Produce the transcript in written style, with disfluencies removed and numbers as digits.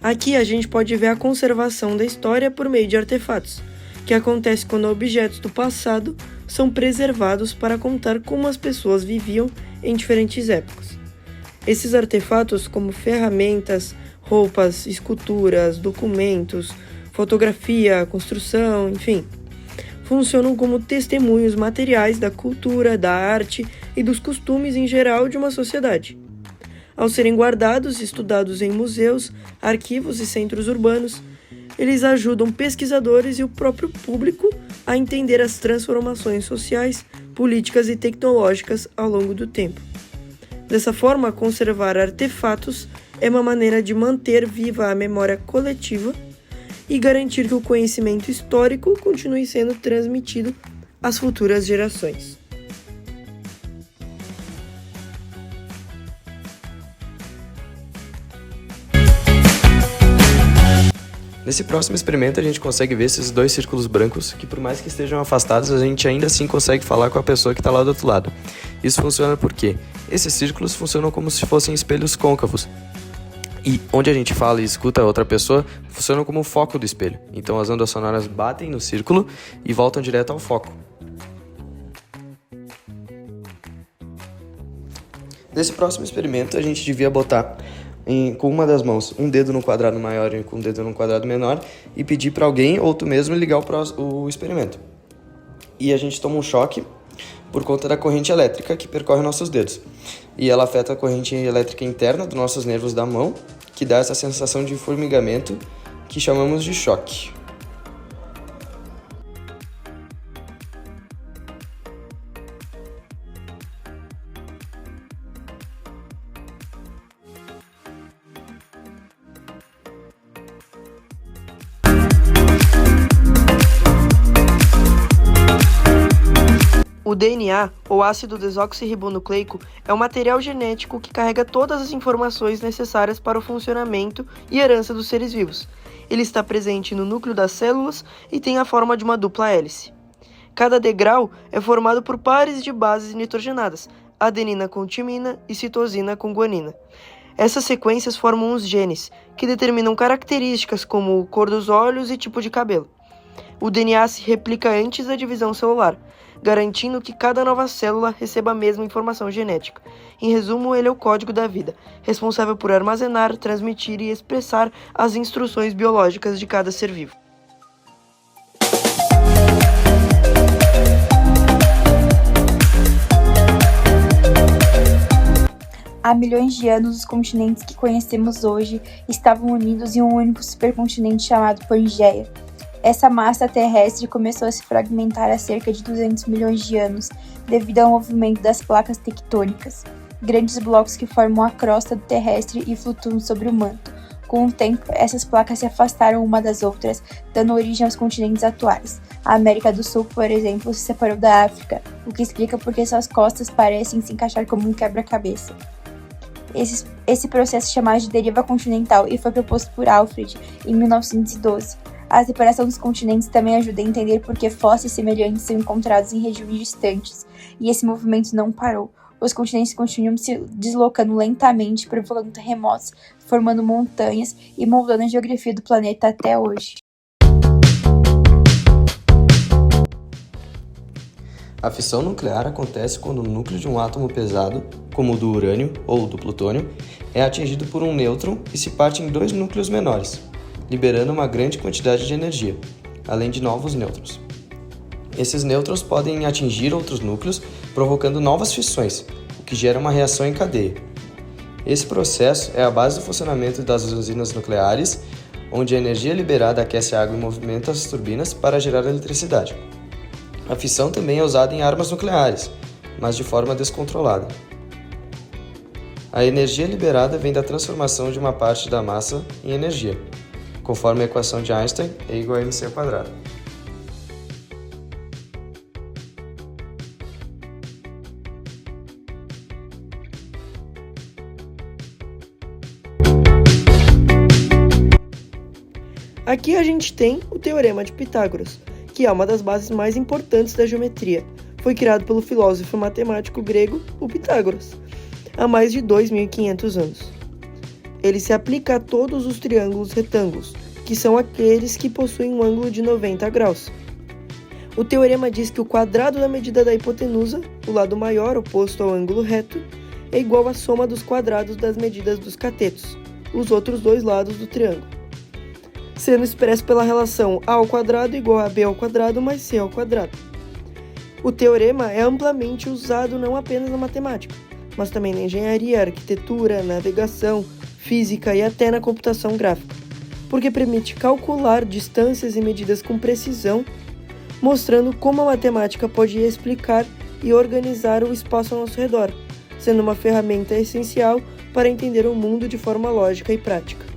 Aqui a gente pode ver a conservação da história por meio de artefatos, que acontece quando objetos do passado são preservados para contar como as pessoas viviam em diferentes épocas. Esses artefatos, como ferramentas, roupas, esculturas, documentos, fotografia, construção, enfim, funcionam como testemunhos materiais da cultura, da arte e dos costumes em geral de uma sociedade. Ao serem guardados e estudados em museus, arquivos e centros urbanos, eles ajudam pesquisadores e o próprio público a entender as transformações sociais, políticas e tecnológicas ao longo do tempo. Dessa forma, conservar artefatos é uma maneira de manter viva a memória coletiva e garantir que o conhecimento histórico continue sendo transmitido às futuras gerações. Nesse próximo experimento a gente consegue ver esses dois círculos brancos que, por mais que estejam afastados, a gente ainda assim consegue falar com a pessoa que está lá do outro lado. Isso funciona porque esses círculos funcionam como se fossem espelhos côncavos. E onde a gente fala e escuta a outra pessoa, funcionam como o foco do espelho. Então as ondas sonoras batem no círculo e voltam direto ao foco. Nesse próximo experimento a gente devia botar com uma das mãos um dedo no quadrado maior e com um dedo no quadrado menor e pedir para alguém ou tu mesmo ligar o experimento. E a gente toma um choque por conta da corrente elétrica que percorre nossos dedos. E ela afeta a corrente elétrica interna dos nossos nervos da mão, que dá essa sensação de formigamento que chamamos de choque. O DNA, ou ácido desoxirribonucleico, é um material genético que carrega todas as informações necessárias para o funcionamento e herança dos seres vivos. Ele está presente no núcleo das células e tem a forma de uma dupla hélice. Cada degrau é formado por pares de bases nitrogenadas, adenina com timina e citosina com guanina. Essas sequências formam os genes, que determinam características como cor dos olhos e tipo de cabelo. O DNA se replica antes da divisão celular, garantindo que cada nova célula receba a mesma informação genética. Em resumo, ele é o código da vida, responsável por armazenar, transmitir e expressar as instruções biológicas de cada ser vivo. Há milhões de anos, os continentes que conhecemos hoje estavam unidos em um único supercontinente chamado Pangeia. Essa massa terrestre começou a se fragmentar há cerca de 200 milhões de anos, devido ao movimento das placas tectônicas, grandes blocos que formam a crosta terrestre e flutuam sobre o manto. Com o tempo, essas placas se afastaram uma das outras, dando origem aos continentes atuais. A América do Sul, por exemplo, se separou da África, o que explica por que suas costas parecem se encaixar como um quebra-cabeça. Esse processo é chamado de deriva continental e foi proposto por Alfred em 1912. A separação dos continentes também ajuda a entender por que fósseis semelhantes são encontrados em regiões distantes, e esse movimento não parou. Os continentes continuam se deslocando lentamente, provocando terremotos, formando montanhas e moldando a geografia do planeta até hoje. A fissão nuclear acontece quando o núcleo de um átomo pesado, como o do urânio ou do plutônio, é atingido por um nêutron e se parte em dois núcleos menores, liberando uma grande quantidade de energia, além de novos nêutrons. Esses nêutrons podem atingir outros núcleos, provocando novas fissões, o que gera uma reação em cadeia. Esse processo é a base do funcionamento das usinas nucleares, onde a energia liberada aquece a água e movimenta as turbinas para gerar eletricidade. A fissão também é usada em armas nucleares, mas de forma descontrolada. A energia liberada vem da transformação de uma parte da massa em energia, conforme a equação de Einstein é igual a mc². Aqui a gente tem o Teorema de Pitágoras, que é uma das bases mais importantes da geometria. Foi criado pelo filósofo e matemático grego, o Pitágoras, há mais de 2.500 anos. Ele se aplica a todos os triângulos retângulos, que são aqueles que possuem um ângulo de 90 graus. O teorema diz que o quadrado da medida da hipotenusa, o lado maior oposto ao ângulo reto, é igual à soma dos quadrados das medidas dos catetos, os outros dois lados do triângulo, sendo expresso pela relação a ao quadrado igual a b ao quadrado mais c ao quadrado. O teorema é amplamente usado não apenas na matemática, mas também na engenharia, arquitetura, navegação, física e até na computação gráfica, porque permite calcular distâncias e medidas com precisão, mostrando como a matemática pode explicar e organizar o espaço ao nosso redor, sendo uma ferramenta essencial para entender o mundo de forma lógica e prática.